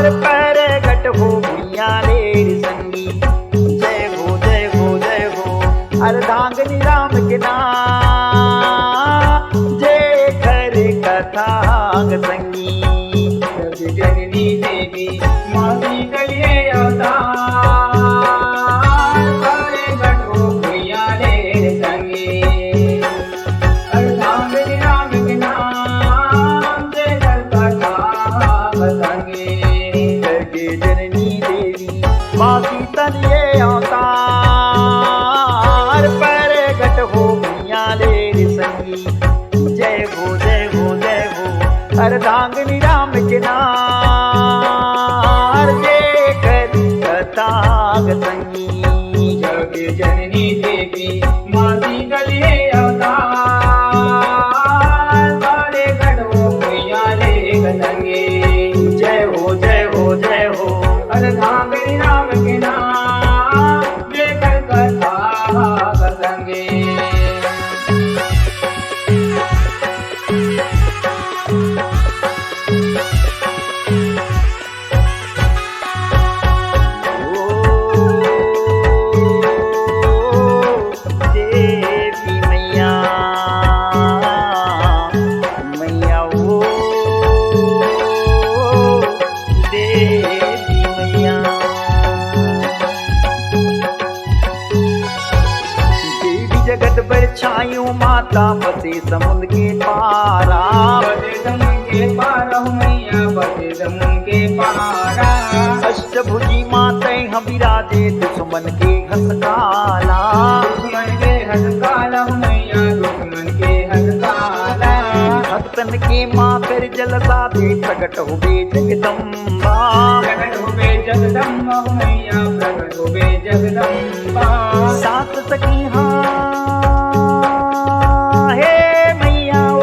प्रगट हो भैया लेर संगी। जय हो जय हो जय हो अर्धांगिनी राम के नाम, जय कर कथांग संगी। जग जननी देवी माती कलिए अवतार, प्रगट हो भैया लेर संगी। अर्धांगिनी राम के नाम, जय कर कथांग संगी। जग जननी देवी माती तलिए अवतार, प्रगट हो भैया लेर संगी। जय हो जय हो जय हो अर्धांगिनी राम के नाम, जय कर कथांग संगी। जग जननी देवी माती कलिए अवतार, प्रगट हो भैया लेर संगी। जय हो जय हो जय हो अर्धांगिनी राम के नाम, जय कर कथांग संगी। देवी मैया मैया ओ देवी मैया। देवी जगत पर छायु माता बसे समुद्र के पारा, बसे समुद्र के पारा हो मैया, बसे समुद्र के पारा। अष्टभुजी माते हम विराजे दुश्मन के हंस काला, दुश्मन के हंस काला हो मैया, दुश्मन के हंस काला। भक्तन के माँ कर जलसा दे प्रकट हुए जगदम्बा, प्रकट होवे जगदम्बा हो मैया, प्रकट होवे जगदम्बा। सात सखी हाँ हे मैया ओ,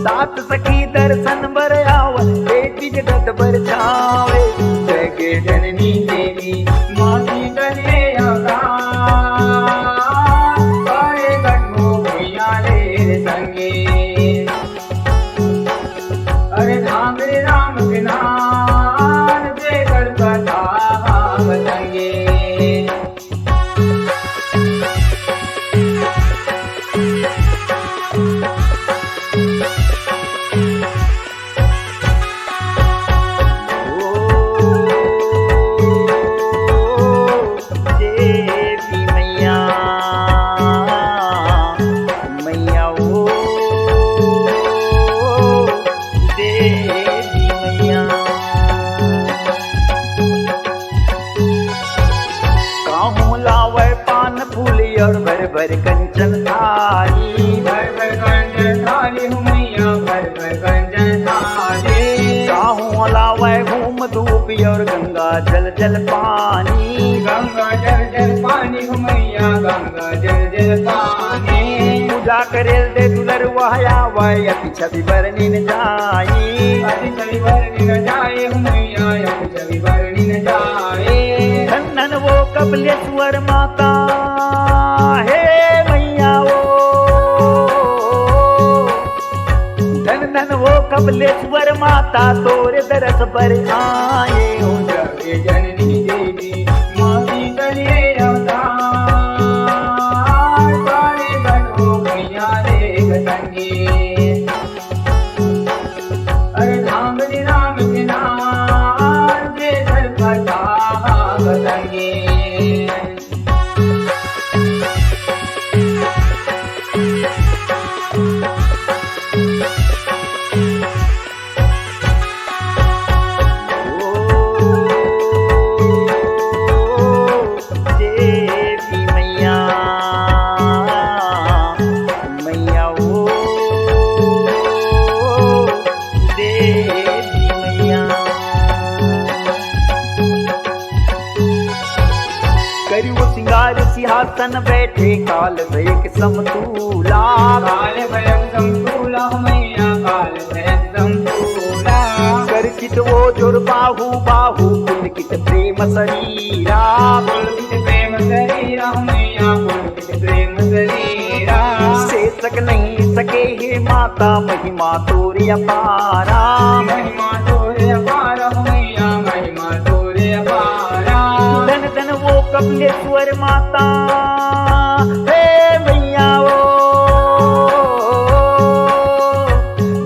सात सखी दर्शन बर आव देवी जगत बर छावे। जग जननी देवी माती कलिए अवतार, प्रगट हो भैया लेर संगी। अर्धांगिनी राम के नाम, जय कर कथांग संगी। देवी मैया मैया ओ देवी मैया। काहू लावे पान फूल और भर भर कंचन थाली, भर भर कंचन थाली हो मैया, भर भर कंचन थाली। काहू लावे घूम धूप और गंगा जल जल पानी, गंगा जल जल पानी हो मैया, गंगा जल जल पानी। पूजा करेल दे दुलर वहाया वह अति छवि बरनी न जाई। अति छवि बरनी न जाए हो मैया, अति छवि बरनी न जाए। धन वो कपिलेश्वर माता हे मैया ओ, धन वो कपिलेश्वर माता तोरे दरस पर आए हो। जग जननी देवी माती कलिए अवतार, प्रगट हो भैया लेर संगी। अर्धांगिनी राम के नाम, जय कर कथांग संगी। देवी मैया मैया ओ देवी मैया। करियो सिंगार सिंहासन बैठे काल भैक समतूला, काल भैरव समतूला हो मैया, काल भैरव समतूला। करचित वो जोर बाहु बाहु पुलकित प्रेम शरीरा, पुलकित प्रेम शरीरा हो मैया, पुलकित प्रेम शरीरा। शेष सक नहीं सके हे माता महिमा तोरी अपारा। महिमा तोरे अपार हो मैया, महिमा तोरे अपारा। धन धन वो कपिलेश्वर माता हे मैया वो,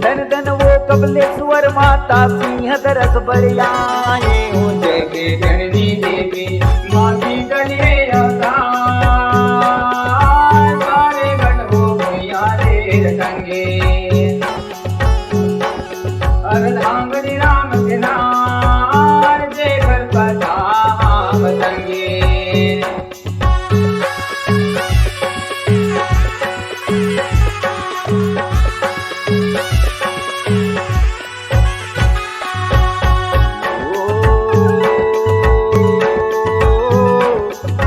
धन धन वो कपिलेश्वर माता सिंह दरस बड़ियाए हो। जय के जननी देवी माती गलिए अवतार, सारे गण हो मैया रे संगे। अर्धांगनी राम के नार, जय घर का धाम संगे।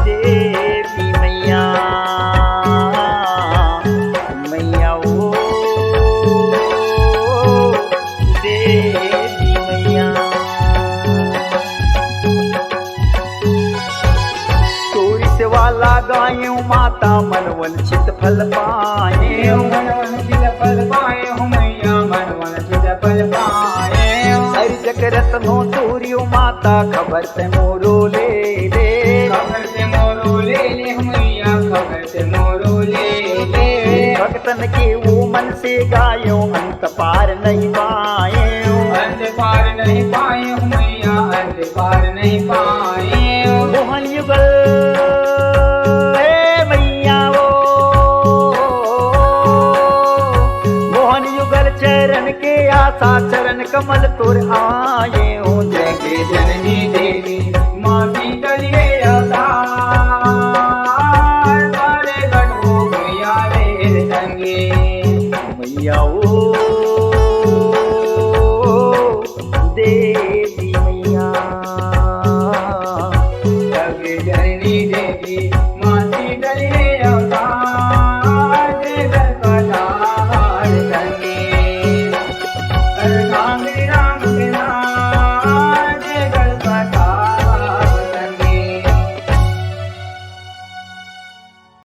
देवी मैया मैया ओ देवी मैया। तोरी सेवा लगाए माता मन वंचित फल पाए। मनवन चित फल पाए हो मैया, मनवन चित फल पाए। हर जगरत नो तोरियो माता खबर से मोरो ले ले। खबर से मोरो ले ले हो मैया, खबर से मोरो ले ले। भक्तन के वो मन से गायो अंत पार नहीं पाए। अंत पार नहीं पाए हो मैया, अंत पार नहीं पाए। मोहन युगल हे मैया वो, मोहन युगल चरण के आशा चरण कमल तुर आए हो। जय के जननी देवी माती गलिए अवतार, सारे गण हो मैया रे संगे। मैया ओ